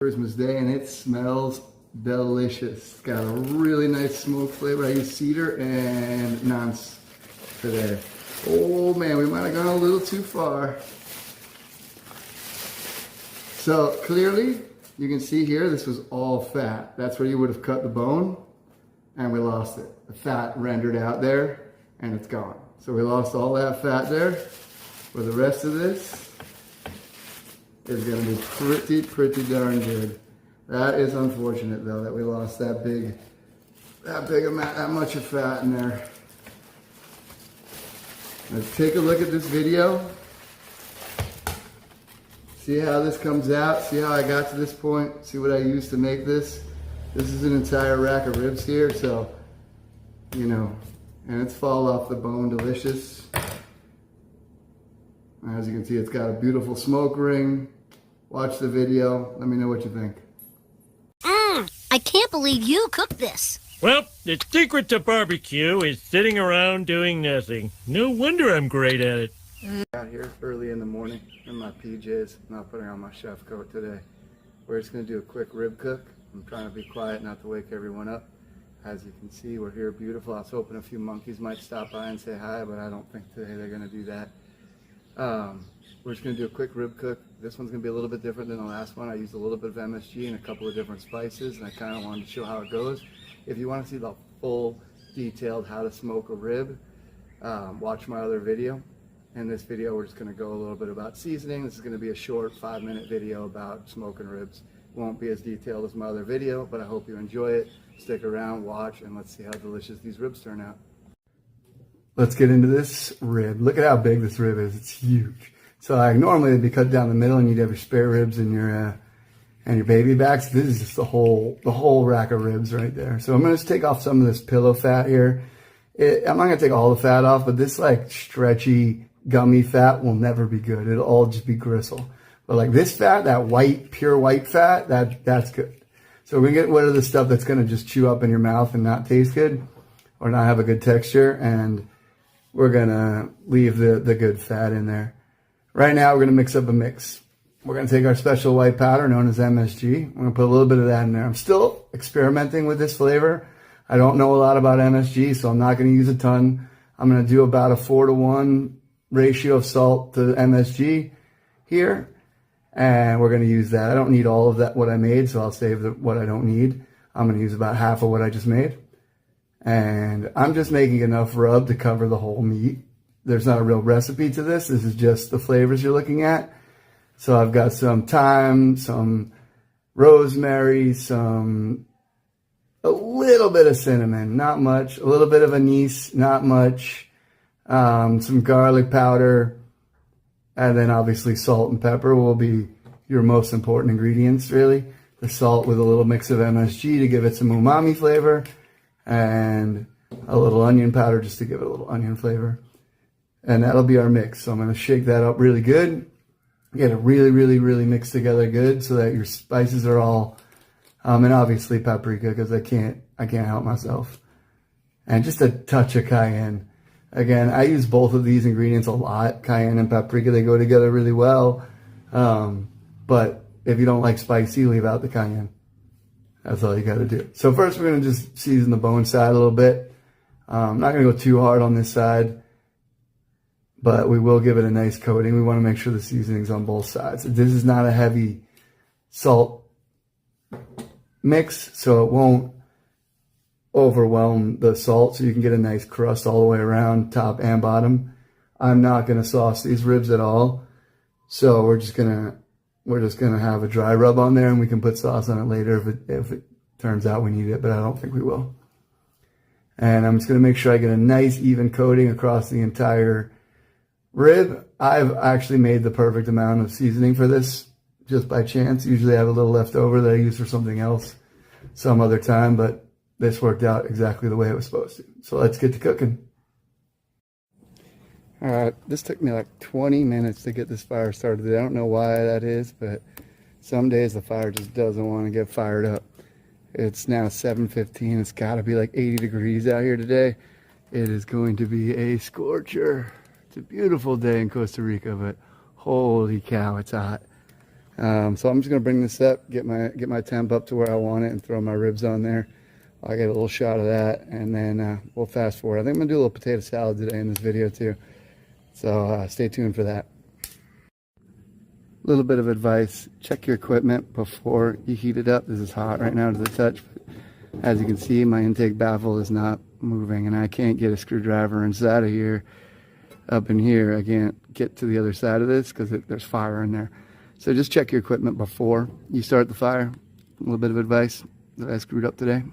Christmas Day, and it smells delicious. It's got a really nice smoke flavor. I use cedar and nance today. Oh man, we might have gone a little too far. So clearly, you can see here, this was all fat. That's where you would have cut the bone, and we lost it. The fat rendered out there, and it's gone. So we lost all that fat there. For the rest of this is going to be pretty darn good. That is unfortunate though, that we lost that much of fat in there. Let's take a look at this video. See how this comes out. See how I got to this point. See what I used to make this. This is an entire rack of ribs here, so, you know, and it's fall off the bone delicious. As you can see, it's got a beautiful smoke ring. Watch the video. Let me know what you think. I can't believe you cooked this. Well, the secret to barbecue is sitting around doing nothing. No wonder I'm great at it. Out here early in the morning in my PJs, not putting on my chef coat today. We're just going to do a quick rib cook. I'm trying to be quiet, not to wake everyone up. As you can see, we're here beautiful. I was hoping a few monkeys might stop by and say hi, but I don't think today they're going to do that. We're just going to do a quick rib cook. This one's going to be a little bit different than the last one. I used a little bit of MSG and a couple of different spices, and I kind of wanted to show how it goes. If you want to see the full detailed how to smoke a rib, watch my other video. In this video, we're just going to go a little bit about seasoning. This is going to be a short 5-minute video about smoking ribs. It won't be as detailed as my other video, but I hope you enjoy it. Stick around, watch, and let's see how delicious these ribs turn out. Let's get into this rib. Look at how big this rib is. It's huge. So like normally it'd be cut down the middle and you'd have your spare ribs and your baby backs. This is just the whole rack of ribs right there. So I'm going to take off some of this pillow fat here. I'm not going to take all the fat off, but this like stretchy, gummy fat will never be good. It'll all just be gristle. But like this fat, that white, pure white fat, that's good. So we're going to get rid of the stuff that's going to just chew up in your mouth and not taste good or not have a good texture. And we're going to leave the good fat in there. Right now, we're going to mix up a mix. We're going to take our special white powder known as MSG. We're going to put a little bit of that in there. I'm still experimenting with this flavor. I don't know a lot about MSG, so I'm not going to use a ton. I'm going to do about a 4-to-1 ratio of salt to MSG here. And we're going to use that. I don't need all of that, what I made, so I'll save what I don't need. I'm going to use about half of what I just made. And I'm just making enough rub to cover the whole meat. There's not a real recipe to this. This is just the flavors you're looking at. So I've got some thyme, some rosemary, a little bit of cinnamon, not much. A little bit of anise, not much. Some garlic powder. And then obviously salt and pepper will be your most important ingredients, really. The salt with a little mix of MSG to give it some umami flavor. And a little onion powder just to give it a little onion flavor. And that'll be our mix. So I'm going to shake that up really good. Get it really mixed together good so that your spices are all, and obviously paprika because I can't help myself. And just a touch of cayenne. Again, I use both of these ingredients a lot. Cayenne and paprika, they go together really well. But if you don't like spicy, leave out the cayenne. That's all you got to do. So first we're going to just season the bone side a little bit. I'm not going to go too hard on this side, but we will give it a nice coating. We want to make sure the seasoning's on both sides. This is not a heavy salt mix, so it won't overwhelm the salt, so you can get a nice crust all the way around, top and bottom. I'm not going to sauce these ribs at all, so we're just gonna have a dry rub on there, and we can put sauce on it later if it turns out we need it, but I don't think we will. And I'm just going to make sure I get a nice even coating across the entire rib. I've actually made the perfect amount of seasoning for this just by chance. Usually I have a little left over that I use for something else some other time, but this worked out exactly the way it was supposed to. So let's get to cooking. All right, this took me like 20 minutes to get this fire started. I don't know why that is, but some days the fire just doesn't want to get fired up. It's now 7:15. It's got to be like 80 degrees out here today. It is going to be a scorcher. It's a beautiful day in Costa Rica, but holy cow, it's hot. So I'm just gonna bring this up, get my temp up to where I want it, and throw my ribs on there. I'll get a little shot of that, and then we'll fast forward. I think I'm gonna do a little potato salad today in this video too. So stay tuned for that. A little bit of advice: check your equipment before you heat it up. This is hot right now to the touch. As you can see, my intake baffle is not moving, and I can't get a screwdriver inside of here. Up in here, I can't get to the other side of this because there's fire in there. So just check your equipment before you start the fire. A little bit of advice that I screwed up today.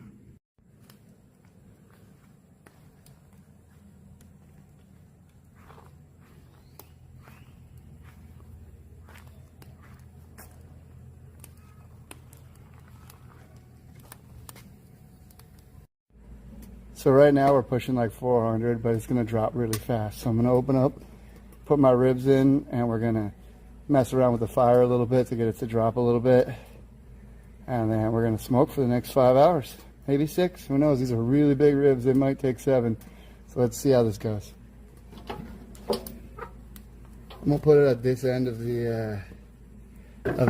So right now we're pushing like 400, but it's gonna drop really fast. So I'm gonna open up, put my ribs in, and we're gonna mess around with the fire a little bit to get it to drop a little bit. And then we're gonna smoke for the next 5 hours, maybe 6, who knows? These are really big ribs, they might take 7. So let's see how this goes. I'm gonna put it at this end of the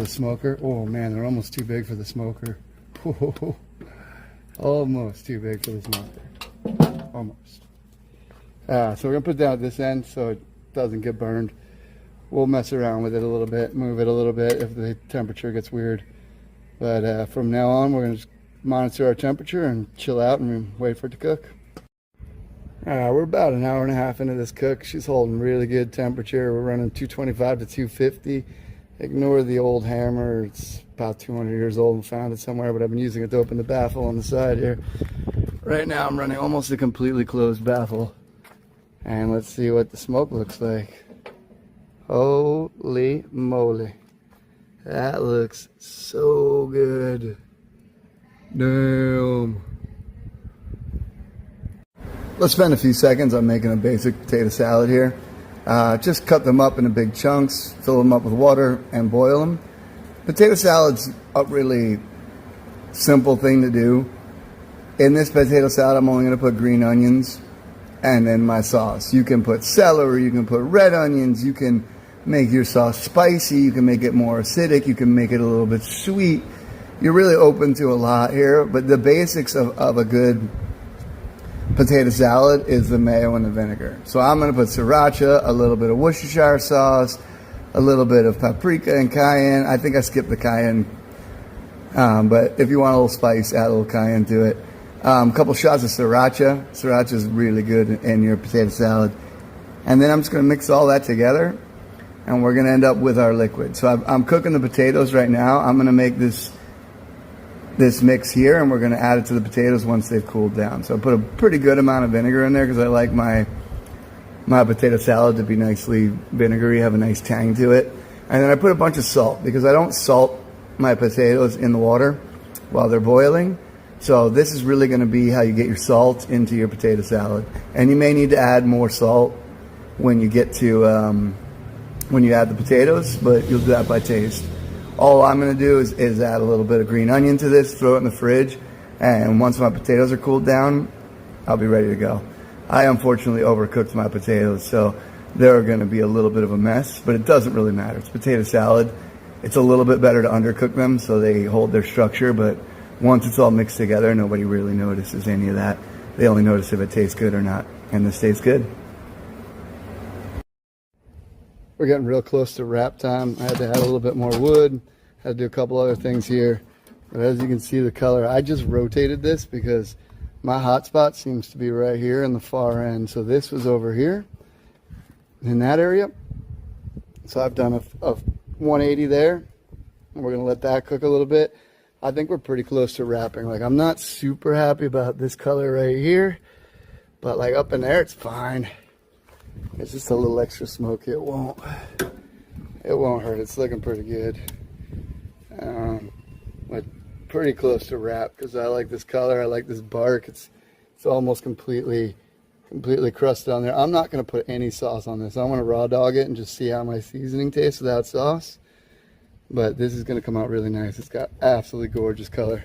smoker. Oh man, they're almost too big for the smoker. Almost too big for the smoker. Almost. So we're gonna put it down at this end so it doesn't get burned. We'll mess around with it a little bit, move it a little bit if the temperature gets weird. But from now on, we're gonna just monitor our temperature and chill out and wait for it to cook. We're about an hour and a half into this cook. She's holding really good temperature. We're running 225 to 250. Ignore the old hammer. It's about 200 years old and found it somewhere, but I've been using it to open the baffle on the side here. Right now I'm running almost a completely closed baffle. And let's see what the smoke looks like. Holy moly. That looks so good. Damn. Let's spend a few seconds on making a basic potato salad here. Just cut them up into big chunks, fill them up with water, and boil them. Potato salad's a really simple thing to do. In this potato salad, I'm only going to put green onions and then my sauce. You can put celery, you can put red onions, you can make your sauce spicy, you can make it more acidic, you can make it a little bit sweet. You're really open to a lot here, but the basics of a good potato salad is the mayo and the vinegar. So I'm going to put sriracha, a little bit of Worcestershire sauce, a little bit of paprika and cayenne. I think I skipped the cayenne, but if you want a little spice, add a little cayenne to it. A couple shots of sriracha. Sriracha is really good in your potato salad. And then I'm just going to mix all that together, and we're going to end up with our liquid. So I'm cooking the potatoes right now. I'm going to make this mix here, and we're going to add it to the potatoes once they've cooled down. So I put a pretty good amount of vinegar in there because I like my potato salad to be nicely vinegary, have a nice tang to it. And then I put a bunch of salt because I don't salt my potatoes in the water while they're boiling. So this is really going to be how you get your salt into your potato salad. And you may need to add more salt when you get to when you add the potatoes, but you'll do that by taste. All I'm going to do is add a little bit of green onion to this, throw it in the fridge, and once my potatoes are cooled down, I'll be ready to go. I unfortunately overcooked my potatoes, so they're going to be a little bit of a mess, but it doesn't really matter. It's potato salad. It's a little bit better to undercook them so they hold their structure, but once it's all mixed together, nobody really notices any of that. They only notice if it tastes good or not, and this tastes good. We're getting real close to wrap time. I had to add a little bit more wood. Had to do a couple other things here. But as you can see the color, I just rotated this because my hot spot seems to be right here in the far end. So this was over here in that area. So I've done a 180 there. And we're going to let that cook a little bit. I think we're pretty close to wrapping. Like, I'm not super happy about this color right here. But like up in there, it's fine. It's just a little extra smoke. It won't hurt. It's looking pretty good. But pretty close to wrap because I like this color. I like this bark. It's almost completely crusted on there. I'm not going to put any sauce on this. I want to raw dog it and just see how my seasoning tastes without sauce. But this is going to come out really nice. It's got absolutely gorgeous color.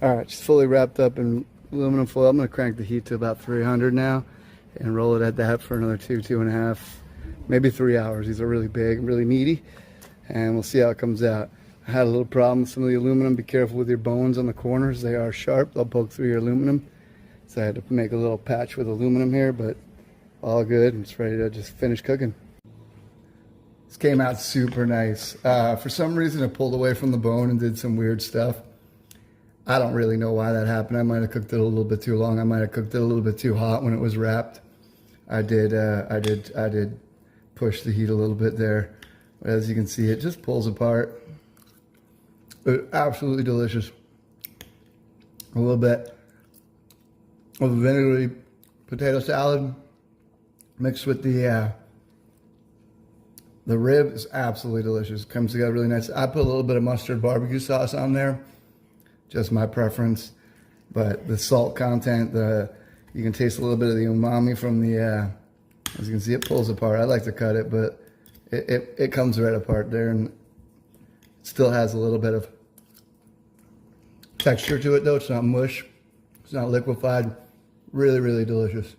All right, just fully wrapped up in aluminum foil. I'm going to crank the heat to about 300 now and roll it at that for another 2.5, maybe 3 hours. These are really big, really meaty. and we'll see how it comes out. I had a little problem with some of the aluminum. Be careful with your bones on the corners. They are sharp. They'll poke through your aluminum. So I had to make a little patch with aluminum here, but all good. It's ready to just finish cooking. This came out super nice. For some reason, it pulled away from the bone and did some weird stuff. I don't really know why that happened. I might have cooked it a little bit too long. I might have cooked it a little bit too hot when it was wrapped. I did push the heat a little bit there. As you can see, it just pulls apart. But absolutely delicious. A little bit of vinegary potato salad mixed with the rib is absolutely delicious. Comes together really nice. I put a little bit of mustard barbecue sauce on there, just my preference. But the salt content, you can taste a little bit of the umami from the. As you can see, it pulls apart. I like to cut it, but it comes right apart there, and it still has a little bit of texture to it, though. It's not mush. It's not liquefied. Really, really delicious.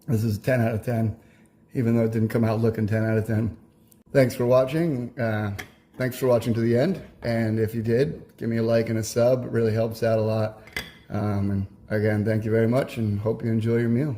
This is a 10 out of 10, even though it didn't come out looking 10 out of 10. Thanks for watching. Thanks for watching to the end. And if you did, give me a like and a sub. It really helps out a lot. And again, thank you very much, and hope you enjoy your meal.